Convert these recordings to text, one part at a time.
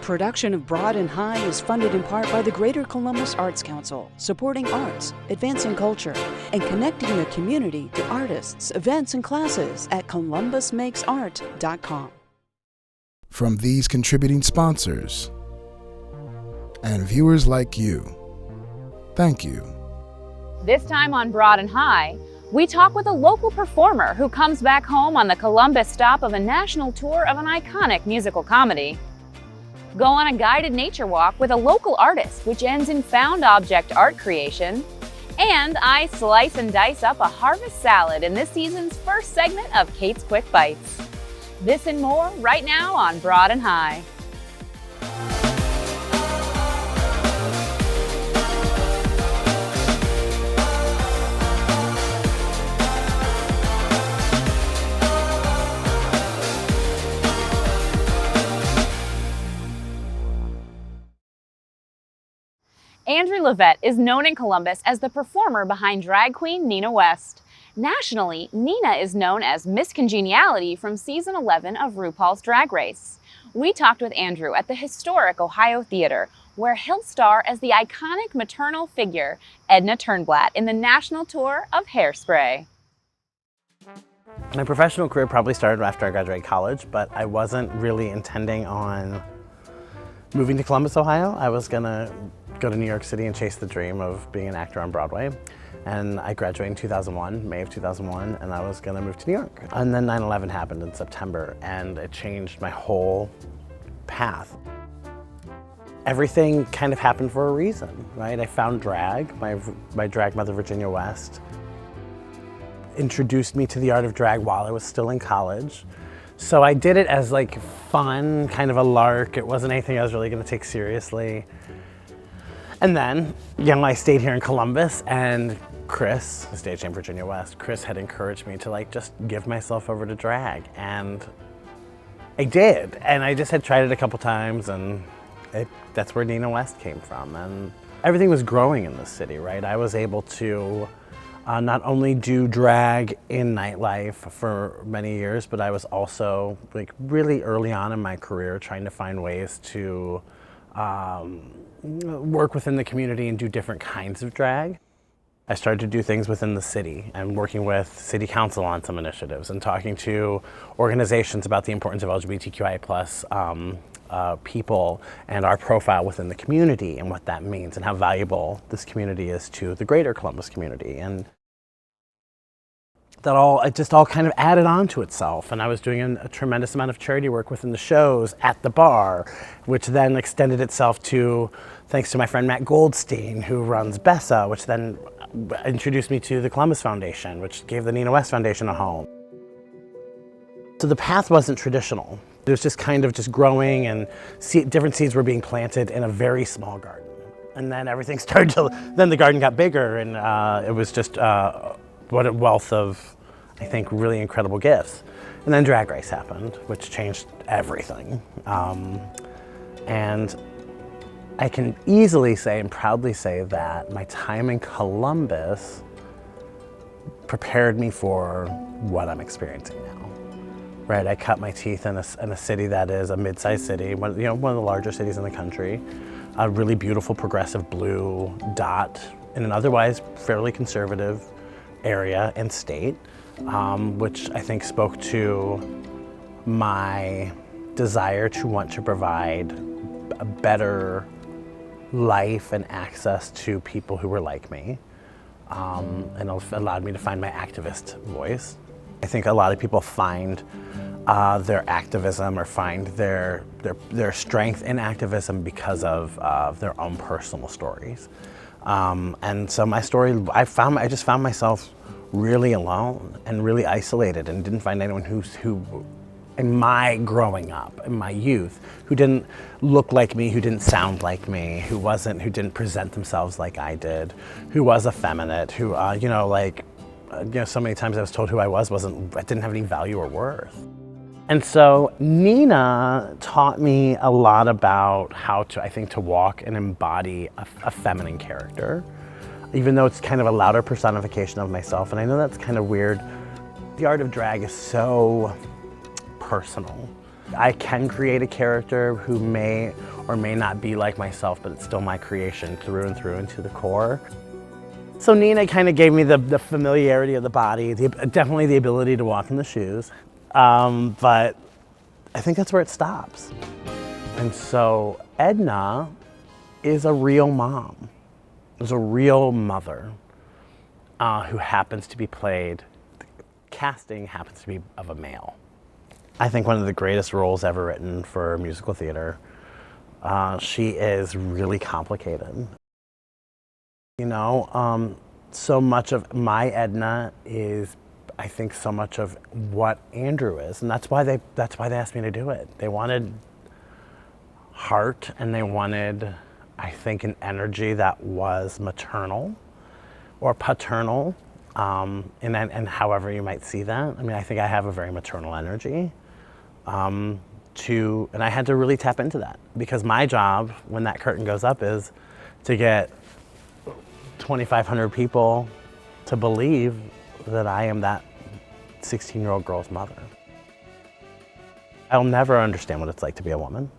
Production of Broad and High is funded in part by the Greater Columbus Arts Council, supporting arts, advancing culture, and connecting the community to artists, events, and classes at columbusmakesart.com. From these contributing sponsors and viewers like you, thank you. This time on Broad and High, we talk with a local performer who comes back home on the Columbus stop of a national tour of an iconic musical comedy. Go on a guided nature walk with a local artist, which ends in found object art creation. And I slice and dice up a harvest salad in this season's first segment of Kate's Quick Bites. This and more right now on Broad and High. Andrew Levette is known in Columbus as the performer behind drag queen Nina West. Nationally, Nina is known as Miss Congeniality from season 11 of RuPaul's Drag Race. We talked with Andrew at the historic Ohio Theater, where he'll star as the iconic maternal figure Edna Turnblatt in the national tour of Hairspray. My professional career probably started after I graduated college, but I wasn't really intending on moving to Columbus, Ohio. I was gonna go to New York City and chase the dream of being an actor on Broadway. And I graduated in 2001, May of 2001, and I was gonna move to New York. And then 9/11 happened in September, and it changed my whole path. Everything kind of happened for a reason, right? I found drag. My drag mother, Virginia West, introduced me to the art of drag while I was still in college. So I did it as like fun, kind of a lark. It wasn't anything I was really gonna take seriously. And then, I stayed here in Columbus, and Chris, the stage name Virginia West, Chris had encouraged me to like just give myself over to drag, and I did. And I just had tried it a couple times, and that's where Nina West came from. And everything was growing in the city, right? I was able to not only do drag in nightlife for many years, but I was also like really early on in my career trying to find ways to work within the community and do different kinds of drag. I started to do things within the city and working with city council on some initiatives and talking to organizations about the importance of LGBTQI+ people and our profile within the community and what that means and how valuable this community is to the greater Columbus community. And it just all kind of added on to itself. And I was doing a tremendous amount of charity work within the shows at the bar, which then extended itself to, thanks to my friend Matt Goldstein, who runs BESA, which then introduced me to the Columbus Foundation, which gave the Nina West Foundation a home. So the path wasn't traditional. It was just kind of just growing, and different seeds were being planted in a very small garden. And then everything started then the garden got bigger, and it was just what a wealth of, I think, really incredible gifts. And then Drag Race happened, which changed everything. And I can easily say and proudly say that my time in Columbus prepared me for what I'm experiencing now. Right, I cut my teeth in a city that is a mid-sized city, one of the larger cities in the country, a really beautiful progressive blue dot in an otherwise fairly conservative area and state, which I think spoke to my desire to want to provide a better life and access to people who were like me, and it allowed me to find my activist voice. I think a lot of people find their activism or find their strength in activism because of their own personal stories. And so my story, I just found myself really alone and really isolated, and didn't find anyone who in my growing up, in my youth, who didn't look like me, who didn't sound like me, who didn't present themselves like I did, who was effeminate, who, so many times I was told who I didn't have any value or worth. And so Nina taught me a lot about how to walk and embody a feminine character, even though it's kind of a louder personification of myself. And I know that's kind of weird. The art of drag is so personal. I can create a character who may or may not be like myself, but it's still my creation through and through and to the core. So Nina kind of gave me the familiarity of the body, definitely the ability to walk in the shoes, but I think that's where it stops. And so Edna is a real mom, is a real mother who happens to be played, the casting happens to be of a male. I think one of the greatest roles ever written for musical theater. She is really complicated. You know, so much of my Edna is, I think, so much of what Andrew is, and that's why they asked me to do it. They wanted heart, and they wanted, I think, an energy that was maternal or paternal, and however you might see that. I mean, I think I have a very maternal energy, and I had to really tap into that, because my job when that curtain goes up is to get 2,500 people to believe that I am that 16-year-old girl's mother. I'll never understand what it's like to be a woman.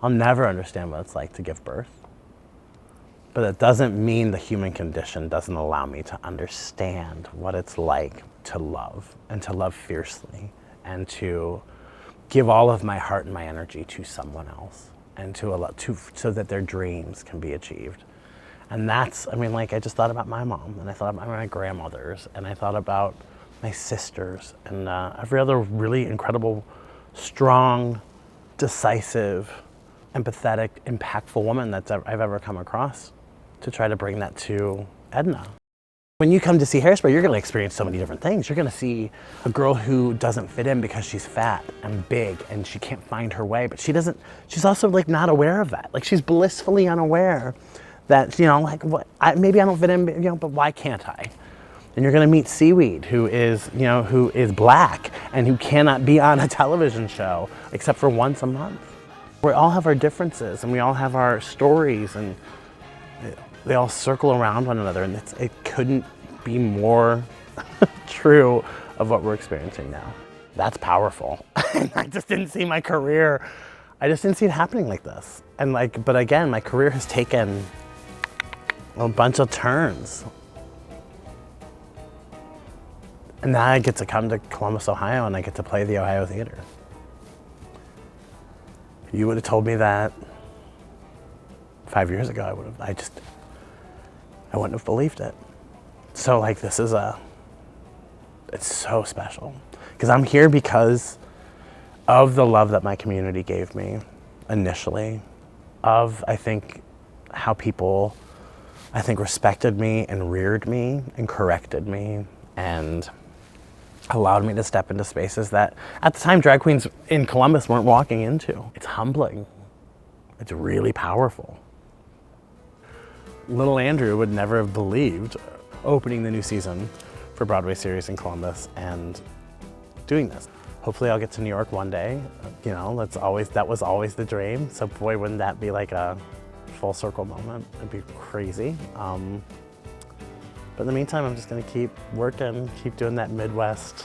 I'll never understand what it's like to give birth. But it doesn't mean the human condition doesn't allow me to understand what it's like to love, and to love fiercely, and to give all of my heart and my energy to someone else, and so that their dreams can be achieved. And that's, I mean, like, I just thought about my mom, and I thought about my grandmothers, and I thought about my sisters, and every other really incredible, strong, decisive, empathetic, impactful woman that I've ever come across, to try to bring that to Edna. When you come to see Hairspray, you're going to experience so many different things. You're going to see a girl who doesn't fit in because she's fat and big and she can't find her way, but she's also like not aware of that. Like, she's blissfully unaware that, you know, like, maybe I don't fit in, you know, but why can't I? And you're going to meet Seaweed, who is black and who cannot be on a television show except for once a month. We all have our differences, and we all have our stories, and they all circle around one another, and it couldn't be more true of what we're experiencing now. That's powerful. I just didn't see my career. I just didn't see it happening like this. And but again, my career has taken a bunch of turns. And now I get to come to Columbus, Ohio, and I get to play the Ohio Theater. If you would have told me that 5 years ago, I wouldn't have believed it. So like, it's so special. Because I'm here because of the love that my community gave me initially, of, I think, how people, respected me and reared me and corrected me and allowed me to step into spaces that, at the time, drag queens in Columbus weren't walking into. It's humbling. It's really powerful. Little Andrew would never have believed opening the new season for Broadway series in Columbus and doing this. Hopefully I'll get to New York one day. You know, that was always the dream. So boy, wouldn't that be like a full circle moment. It'd be crazy. But in the meantime, I'm just gonna keep working, keep doing that Midwest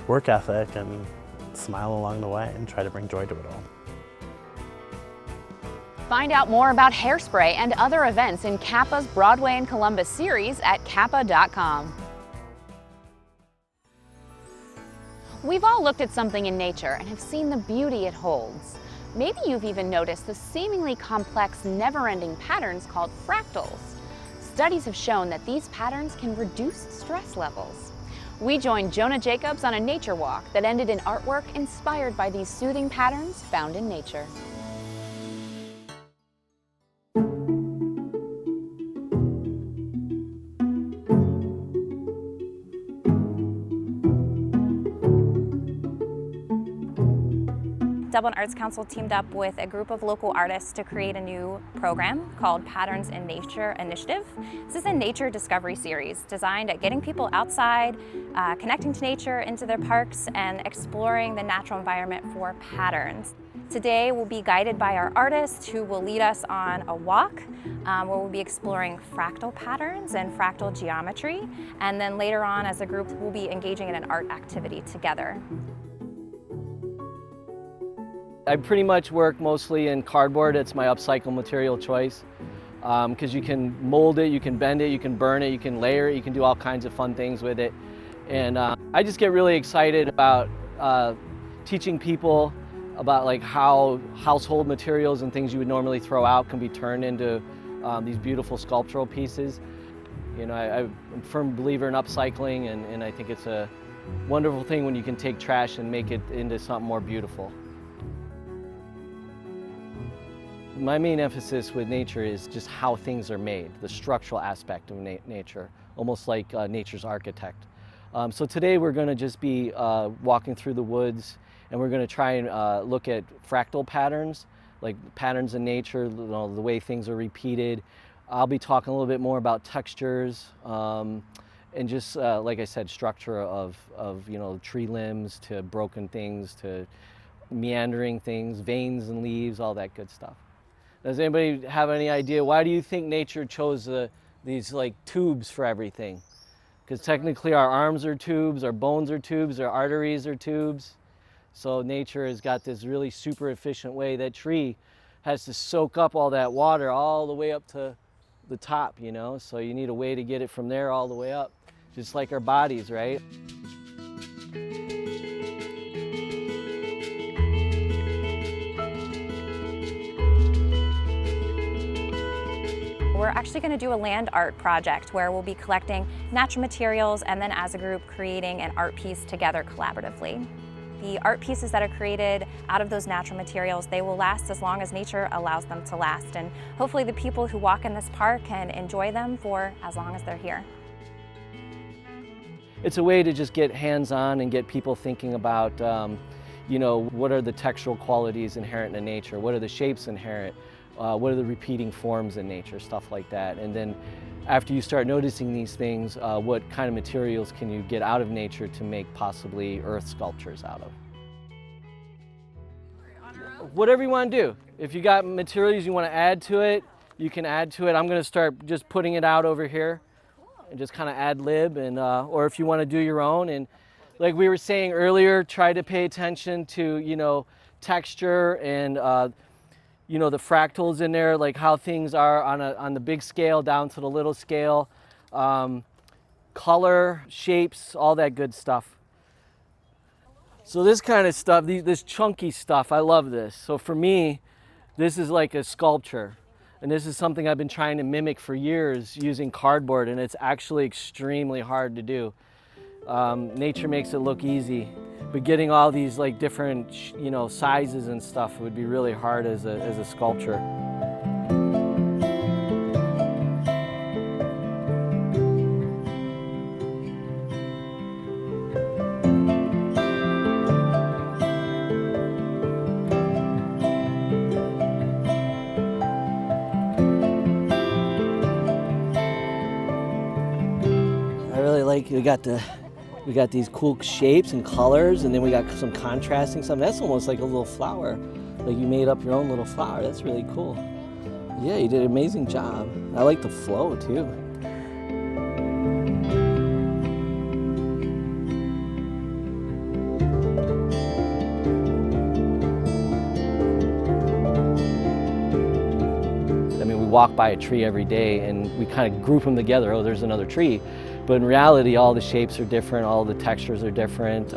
work ethic, and smile along the way and try to bring joy to it all. Find out more about Hairspray and other events in Kappa's Broadway and Columbus series at kappa.com. We've all looked at something in nature and have seen the beauty it holds. Maybe you've even noticed the seemingly complex, never-ending patterns called fractals. Studies have shown that these patterns can reduce stress levels. We joined Jonah Jacobs on a nature walk that ended in artwork inspired by these soothing patterns found in nature. Dublin Arts Council teamed up with a group of local artists to create a new program called Patterns in Nature Initiative. This is a nature discovery series designed at getting people outside, connecting to nature, into their parks, and exploring the natural environment for patterns. Today we'll be guided by our artists who will lead us on a walk where we'll be exploring fractal patterns and fractal geometry. And then later on, as a group, we'll be engaging in an art activity together. I pretty much work mostly in cardboard. It's my upcycle material choice because you can mold it, you can bend it, you can burn it, you can layer it, you can do all kinds of fun things with it. And I just get really excited about teaching people about like how household materials and things you would normally throw out can be turned into these beautiful sculptural pieces. You know, I'm a firm believer in upcycling, and I think it's a wonderful thing when you can take trash and make it into something more beautiful. My main emphasis with nature is just how things are made, the structural aspect of nature, almost like nature's architect. So today we're going to just be walking through the woods, and we're going to try and look at fractal patterns, like patterns in nature, you know, the way things are repeated. I'll be talking a little bit more about textures and just, like I said, structure of you know, tree limbs to broken things to meandering things, veins and leaves, all that good stuff. Does anybody have any idea why do you think nature chose these like tubes for everything? Because technically our arms are tubes, our bones are tubes, our arteries are tubes. So nature has got this really super efficient way. That tree has to soak up all that water all the way up to the top, you know? So you need a way to get it from there all the way up, just like our bodies, right? We're actually going to do a land art project where we'll be collecting natural materials and then as a group creating an art piece together collaboratively. The art pieces that are created out of those natural materials, they will last as long as nature allows them to last, and hopefully the people who walk in this park can enjoy them for as long as they're here. It's a way to just get hands-on and get people thinking about you know, what are the textural qualities inherent in nature, what are the shapes inherent, what are the repeating forms in nature, stuff like that. And then after you start noticing these things, what kind of materials can you get out of nature to make possibly earth sculptures out of? Whatever you want to do. If you got materials you want to add to it, you can add to it. I'm going to start just putting it out over here and just kind of ad lib, and or if you want to do your own. And like we were saying earlier, try to pay attention to, you know, texture and you know, the fractals in there, like how things are on the big scale down to the little scale, color, shapes, all that good stuff. So this kind of stuff, this chunky stuff, I love this. So for me, this is like a sculpture. And this is something I've been trying to mimic for years using cardboard, and it's actually extremely hard to do. Nature makes it look easy. But getting all these like different, you know, sizes and stuff would be really hard as a sculpture. I really like, we got these cool shapes and colors, and then we got some contrasting stuff. That's almost like a little flower. Like you made up your own little flower. That's really cool. Yeah, you did an amazing job. I like the flow too. I mean, we walk by a tree every day and we kind of group them together. Oh, there's another tree. But in reality, all the shapes are different, all the textures are different,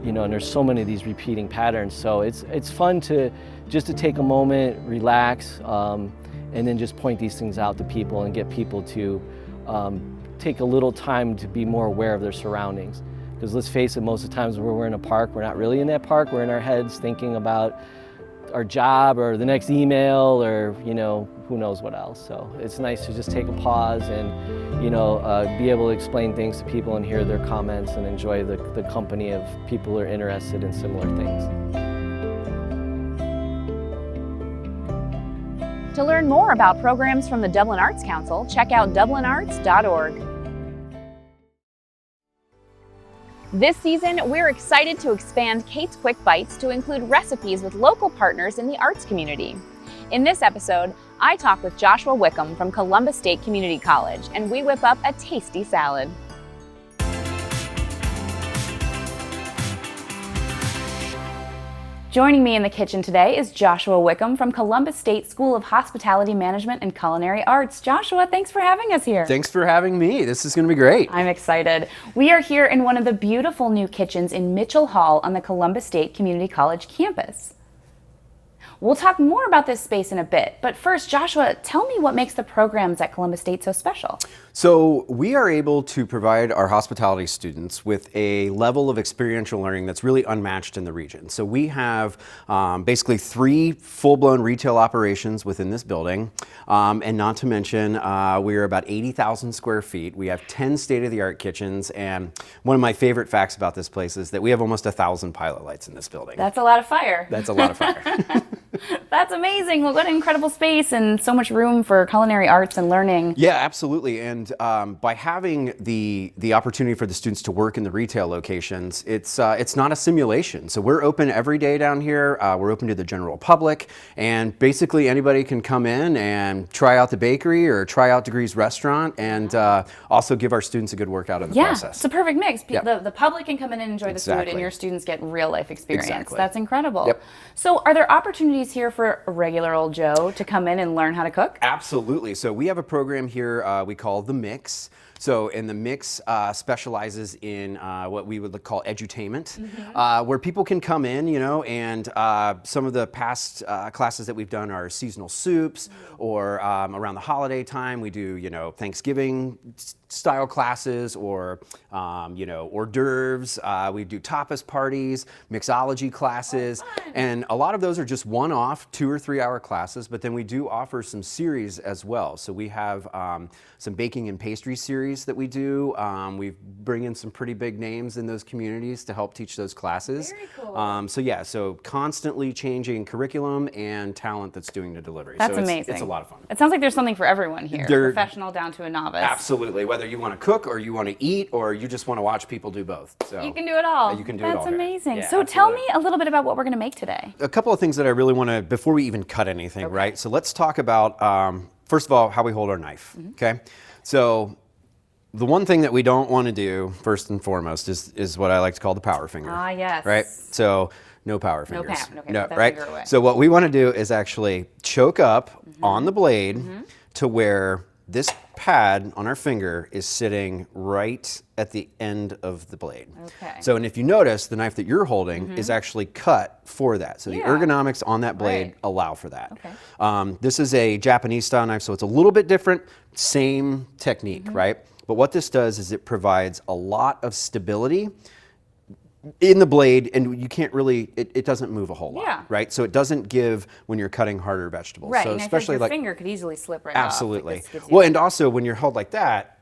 you know, and there's so many of these repeating patterns. So it's fun to take a moment, relax, and then just point these things out to people and get people to take a little time to be more aware of their surroundings. Because let's face it, most of the times when we're in a park, we're not really in that park. We're in our heads thinking about our job or the next email or, you know, who knows what else. So it's nice to just take a pause and, you know, be able to explain things to people and hear their comments and enjoy the company of people who are interested in similar things. To learn more about programs from the Dublin Arts Council, check out dublinarts.org. This season, we're excited to expand Kate's Quick Bites to include recipes with local partners in the arts community. In this episode, I talk with Joshua Wickham from Columbus State Community College, and we whip up a tasty salad. Joining me in the kitchen today is Joshua Wickham from Columbus State School of Hospitality Management and Culinary Arts. Joshua, thanks for having us here. Thanks for having me. This is going to be great. I'm excited. We are here in one of the beautiful new kitchens in Mitchell Hall on the Columbus State Community College campus. We'll talk more about this space in a bit, but first, Joshua, tell me what makes the programs at Columbus State so special. So we are able to provide our hospitality students with a level of experiential learning that's really unmatched in the region. So we have basically 3 full-blown retail operations within this building, and not to mention we are about 80,000 square feet. We have 10 state-of-the-art kitchens, and one of my favorite facts about this place is that we have almost 1,000 pilot lights in this building. That's a lot of fire. That's a lot of fire. That's amazing. Well, what an incredible space and so much room for culinary arts and learning. Yeah, absolutely. And by having the opportunity for the students to work in the retail locations, it's not a simulation. So we're open every day down here. We're open to the general public, and basically anybody can come in and try out the bakery or try out Degrees Restaurant, and also give our students a good workout in the process. It's a perfect mix. Yep. The public can come in and enjoy the food, and your students get real life experience. Exactly. That's incredible. Yep. So are there opportunities here for a regular old Joe to come in and learn how to cook? Absolutely. So we have a program here we call The Mix. So, and The Mix specializes in what we would call edutainment, where people can come in, you know, and some of the past classes that we've done are seasonal soups, or around the holiday time we do, you know, Thanksgiving style classes, or you know, hors d'oeuvres. We do tapas parties, mixology classes, and a lot of those are just one-off 2 or 3 hour classes. But then we do offer some series as well. So we have some baking and pastry series that we do. We bring in some pretty big names in those communities to help teach those classes. Very cool. So yeah, so constantly changing curriculum and talent that's doing the delivery. That's so amazing. It's a lot of fun. It sounds like there's something for everyone here, professional down to a novice. Absolutely. Whether you want to cook or you want to eat or you just want to watch people do both. So You can do it all. You can do it all. That's here. amazing. Yeah, So tell absolutely. me a little bit about what we're going to make today. A couple of things that I really want to, before we even cut anything, right? So let's talk about, first of all, how we hold our knife, okay? So the one thing that we don't want to do, first and foremost, is what I like to call the power finger. Ah, yes. Right? So no power fingers. Okay, put that right? finger away. So what we want to do is actually choke up on the blade to where this pad on our finger is sitting right at the end of the blade. Okay. So, and if you notice, the knife that you're holding is actually cut for that. So the ergonomics on that blade allow for that. Okay. This is a Japanese style knife, so it's a little bit different, same technique, right? But what this does is it provides a lot of stability in the blade, and you can't really, it doesn't move a whole lot, right? So it doesn't give when you're cutting harder vegetables. Right, So and especially I think your like, finger could easily slip right absolutely. off. Like this gives you- Well, and also when you're held like that,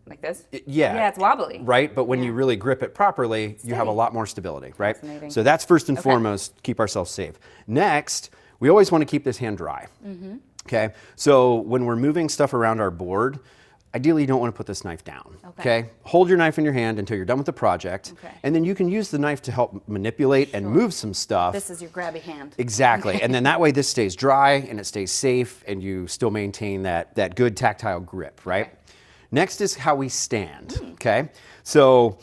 like this? yeah. Yeah, it's wobbly. Right, but when you really grip it properly, you have a steady. lot more stability, right? Fascinating. So that's first and foremost, keep ourselves safe. Next, we always want to keep this hand dry. Okay, so when we're moving stuff around our board, ideally you don't want to put this knife down. Okay, hold your knife in your hand until you're done with the project, and then you can use the knife to help manipulate and move some stuff. This is your grabby hand. Exactly, and then that way this stays dry and it stays safe, and you still maintain that good tactile grip, right? Next is how we stand, okay? So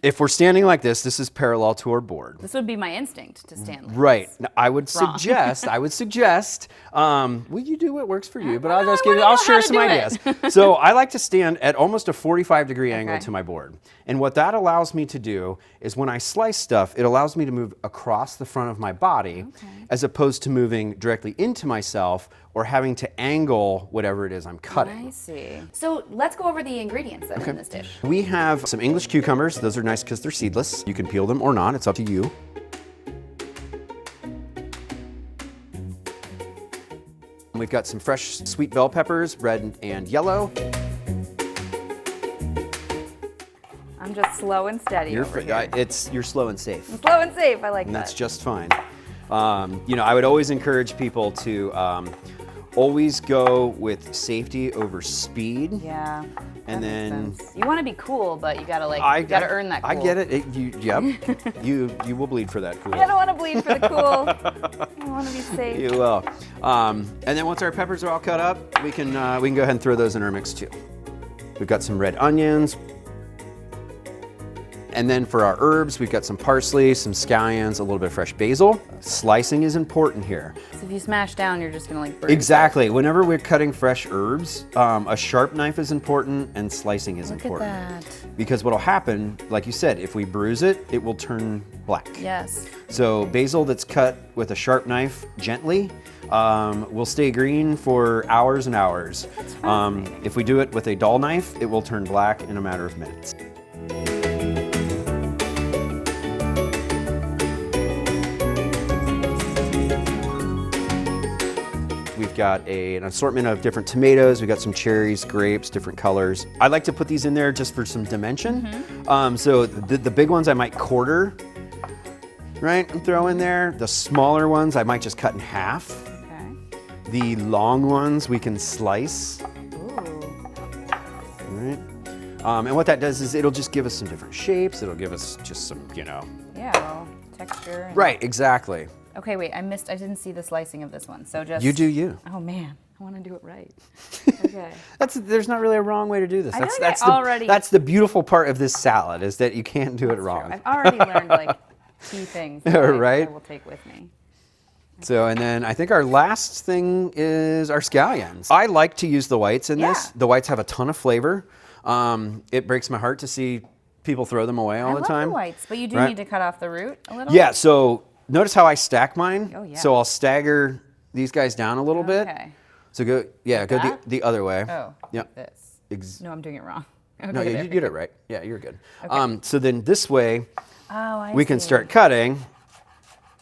if we're standing like this is parallel to our board. This would be my instinct to stand like Right. this. Now, I would Wrong. suggest, well, you do what works for you, but I'll just I wanna I'll know share how to some do ideas. it. So I like to stand at almost a 45-degree angle Okay. to my board. And what that allows me to do is when I slice stuff, it allows me to move across the front of my body as opposed to moving directly into myself or having to angle whatever it is I'm cutting. I see. So let's go over the ingredients that are in this dish. We have some English cucumbers. Those are nice because they're seedless. You can peel them or not. It's up to you. We've got some fresh sweet bell peppers, red and yellow. I'm just slow and steady You're over here. you're slow and safe, Slow and safe, I like and that. that's just fine. You know, I would always encourage people to always go with safety over speed. Yeah. And that then makes sense. You want to be cool, but you gotta you gotta earn that cool. I get it. Yep. you will bleed for that cool. I don't want to bleed for the cool. I want to be safe. You will. And then once our peppers are all cut up, we can go ahead and throw those in our mix too. We've got some red onions. And then for our herbs, we've got some parsley, some scallions, a little bit of fresh basil. Slicing is important here. So if you smash down, you're just gonna like burn. Exactly. Whenever we're cutting fresh herbs, a sharp knife is important and slicing is important. Look at that. Because what'll happen, like you said, if we bruise it, it will turn black. Yes. So basil that's cut with a sharp knife gently will stay green for hours and hours. If we do it with a dull knife, it will turn black in a matter of minutes. We've got an assortment of different tomatoes. We've got some cherries, grapes, different colors. I like to put these in there just for some dimension. So the big ones I might quarter, right, and throw in there. The smaller ones I might just cut in half. Okay. The long ones we can slice. Ooh. Right. And what that does is it'll just give us some different shapes. It'll give us just some, Yeah, well, texture. Right, exactly. Okay, wait, I didn't see the slicing of this one. So just. You do you. Oh man, I want to do it right. Okay. There's not really a wrong way to do this. I feel like That's the beautiful part of this salad is that you can't do it wrong. I've already learned like key things that Right. I will take with me. So, and then I think our last thing is our scallions. I like to use the whites in this. Yeah. The whites have a ton of flavor. It breaks my heart to see people throw them away all I the love time. the whites, but you do Right. need to cut off the root a little. Yeah, so notice how I stack mine. Oh, yeah. So I'll stagger these guys down a little bit. Okay. So go that? the other way. Oh. Yep. This. No, I'm doing it wrong. Okay, No, you there. did it right. Yeah, you're good. So then this way, Oh, I we can see. start cutting,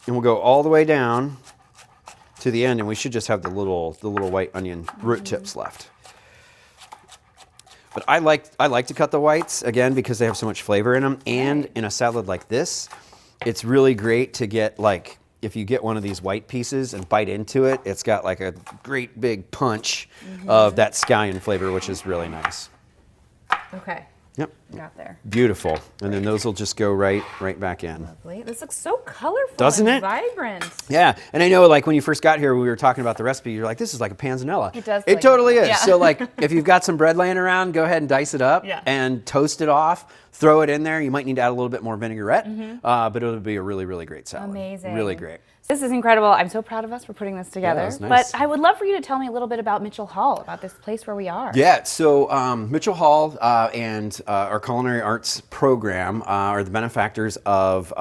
and we'll go all the way down to the end, and we should just have the little white onion root tips left. But I like to cut the whites again because they have so much flavor in them, and in a salad like this, it's really great to get like if you get one of these white pieces and bite into it, it's got like a great big punch of that scallion flavor, which is really nice. Okay. Yep. Got there. Beautiful. And then those will just go right back in. Lovely. This looks so colorful. Doesn't and it? Vibrant. Yeah, and I know like when you first got here, we were talking about the recipe, you're like, this is like a panzanella. It does It like totally that. is. Yeah. So like if you've got some bread laying around, go ahead and dice it up Yeah. and toast it off. Throw it in there. You might need to add a little bit more vinaigrette, but it'll be a really, really great salad. Amazing. Really great. This is incredible. I'm so proud of us for putting this together. that's nice. But I would love for you to tell me a little bit about Mitchell Hall, about this place where we are. Yeah, so Mitchell Hall and our culinary arts program are the benefactors of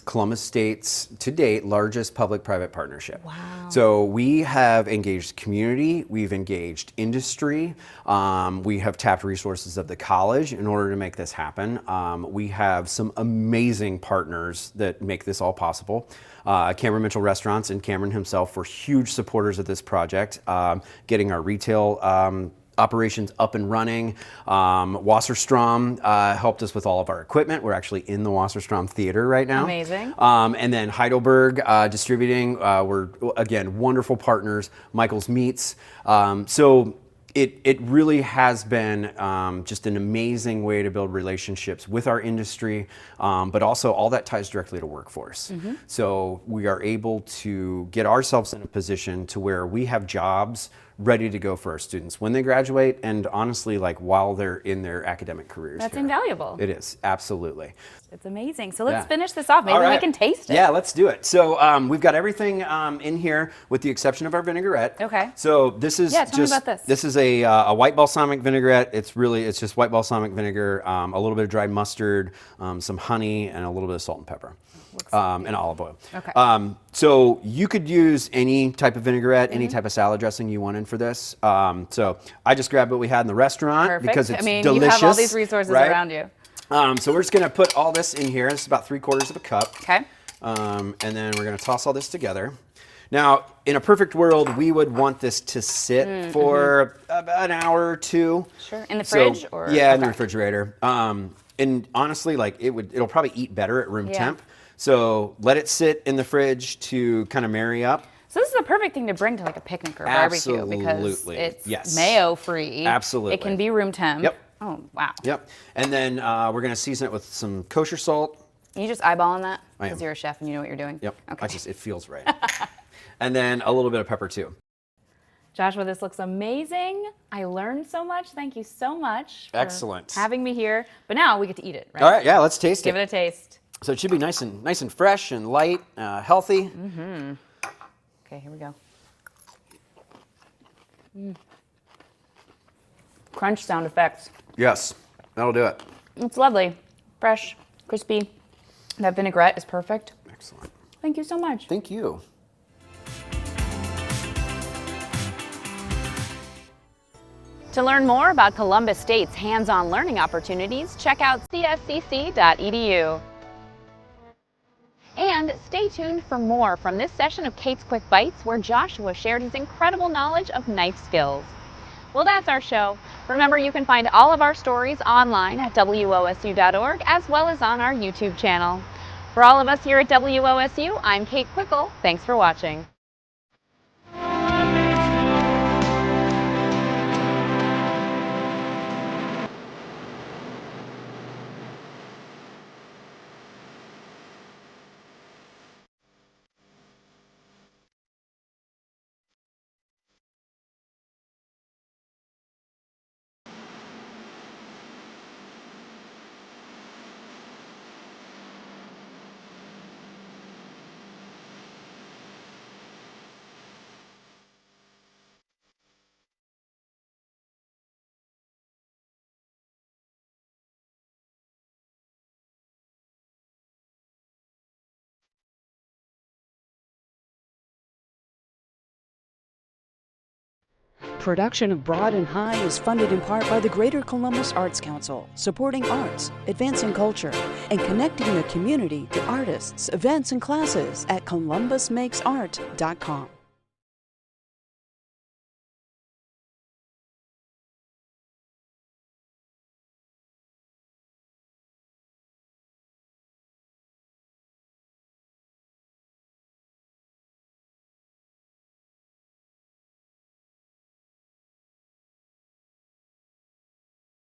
Columbus State's, to date, largest public-private partnership. Wow. So we have engaged community, we've engaged industry, we have tapped resources of the college in order to make this happen. We have some amazing partners that make this all possible. Cameron Mitchell Restaurants and Cameron himself were huge supporters of this project, getting our retail operations up and running. Wasserstrom helped us with all of our equipment. We're actually in the Wasserstrom Theater right now. Amazing. And then Heidelberg Distributing, we're, again, wonderful partners. Michael's Meats. So it really has been just an amazing way to build relationships with our industry, but also all that ties directly to workforce. So we are able to get ourselves in a position to where we have jobs ready to go for our students when they graduate, and honestly, like while they're in their academic careers. That's here. invaluable. It is, absolutely. It's amazing. So let's Yeah. finish this off. Maybe All we right. can taste it. Yeah, let's do it. So we've got everything in here with the exception of our vinaigrette. Okay. So this is Yeah, tell me just about this. This is a white balsamic vinaigrette. It's just white balsamic vinegar, a little bit of dried mustard, some honey, and a little bit of salt and pepper. And olive oil. Okay. So you could use any type of vinaigrette, Mm-hmm. any type of salad dressing you wanted for this. So I just grabbed what we had in the restaurant Perfect. because it's I mean, delicious. you have all these resources right? around you. So we're just gonna put all this in here. This is about 3/4 of a cup. Okay. And then we're gonna toss all this together. Now, in a perfect world, we would want this to sit for about an hour or two. Sure. In the fridge or? Yeah, in the Okay. refrigerator. And honestly, like it'll probably eat better at room Yeah. temp. So let it sit in the fridge to kind of marry up. So this is the perfect thing to bring to like a picnic or barbecue because Absolutely. it's Yes. mayo free. Absolutely. It can be room temp. Yep. Oh, wow. Yep. And then we're gonna season it with some kosher salt. You just eyeballing that? I am. Because you're a chef and you know what you're doing? Yep. Okay. It feels right. And then a little bit of pepper too. Joshua, this looks amazing. I learned so much. Thank you so much for Excellent. having me here. But now we get to eat it, right? All right, yeah, let's taste Give it a taste. So it should be nice and fresh and light, healthy. Okay, here we go. Crunch sound effects. Yes, that'll do it. It's lovely. Fresh, crispy. That vinaigrette is perfect. Excellent. Thank you so much. Thank you. To learn more about Columbus State's hands-on learning opportunities, check out cscc.edu. And stay tuned for more from this session of Kate's Quick Bites, where Joshua shared his incredible knowledge of knife skills. Well, that's our show. Remember, you can find all of our stories online at wosu.org, as well as on our YouTube channel. For all of us here at WOSU, I'm Kate Quickle. Thanks for watching. Production of Broad and High is funded in part by the Greater Columbus Arts Council, supporting arts, advancing culture, and connecting the community to artists, events, and classes at columbusmakesart.com.